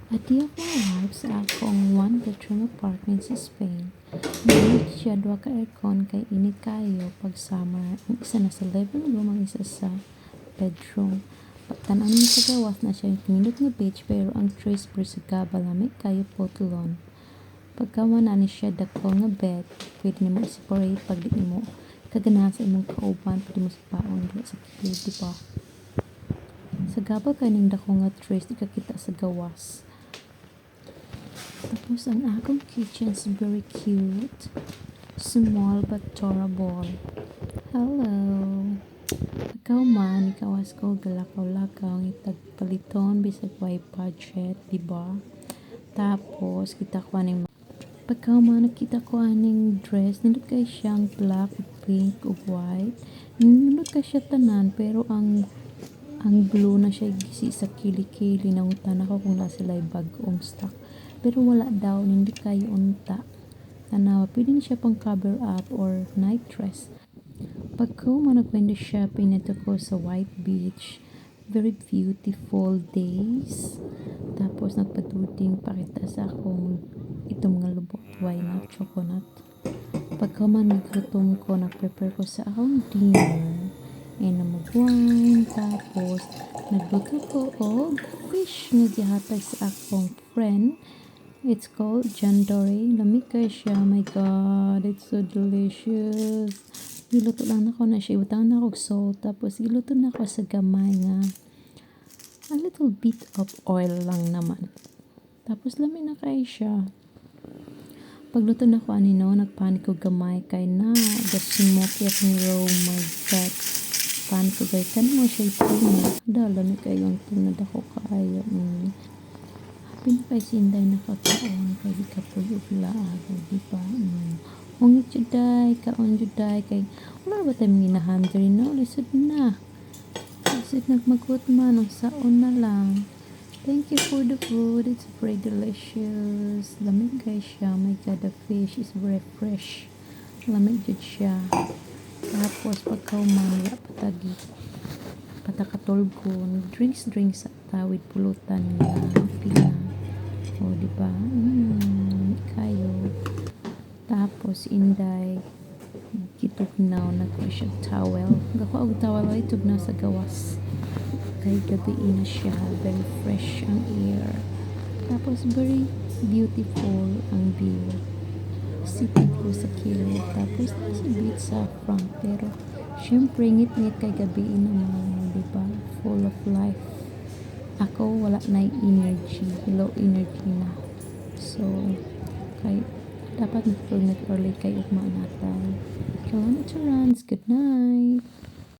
Adi ako alive sa akong one-bedroom apartment sa Spain. Init siya, dua ka aircon kay init kayo pag summer. Ang isa na sa living room, ang isa sa bedroom. Pagtanan mo sa gawas na siya yung pinindot nga beach pero ang trace per sa gabalamig kayo potulon. Pagkawa na ni siya dako nga bed, pwede na mo i-separate pag di mo kaganahan sa imong kauban, pwede mo sa paon dila sa kilid, di ba? Sa gaba kaning dako nga trace, di ka kita sa gawas. Tapos ang akong kitchen is very cute. Small but adorable. Hello! Ikaw man, ikawas ko galakaw-lakaw ng tagpaliton bisag way budget, diba? Tapos, kita ko aning pagkaw man, nakita ko aning dress, nindot kay siyang black, pink, ug white. Nindot kay siya tanan, pero ang blue na siya gisi sa kili-kili. Nangutan ako kung nasa sila bag-ong stock. Pero wala daw, hindi kayo unta. Tanawa, pwede na siya pang cover up or night dress. Pag ko managwende shopping nito ko sa White Beach, very beautiful days. Tapos nagpaduting pakita sa akong itong mga lubot, why not chocolate. Pagka man naglutom ko, nag-prepare ko sa akong dinner. And mag-wine, tapos nagluto ko og fish nga gihatag sa akong friend. It's called Jandori. Lamig kay siya. Oh my God, it's so delicious. Giluto lang na ko na siya. Ibutang na ako salt. Tapos giluto na ako sa gamay nga. A little bit of oil lang naman. Tapos lamig na kay siya. Pagluto na ko anino, nagpanik ko gamay kay na. The smoky akong raw. Oh my God. Panik ko kay kanimo siya ituna. Lamig kayo ang tuna dako kaayo. Pinapaisinday na kakaon kay di ka po yung laago, di ba? Hungit juday, kaon juday, kay wala ba tayo minahandry, no? Lisod na. Lisod nagmagot man, ang saon na lang. Thank you for the food, it's very delicious. Lamig guys siya, oh my God, the fish is very fresh. Lamig jud siya. Tapos pagkauman, wala patagi. Patakatulgon, drinks sa tawid pulutan nga, pina. O, diba? Kayo. Tapos, inday, gitugnaw na ko siya towel. Gako og towel, ay tugnaw sa gawas. Kay gabi na siya. Very fresh ang air. Tapos, very beautiful ang view. Sitting ko sa kilid. Tapos, nasa beach sa front. Pero, syempre, ngit-ngit kay gabi naman. Diba? Full of life. Ako wala na energy, low energy na. So, kay dapat mag-early kay ugma natay. Kilometer runs, good night.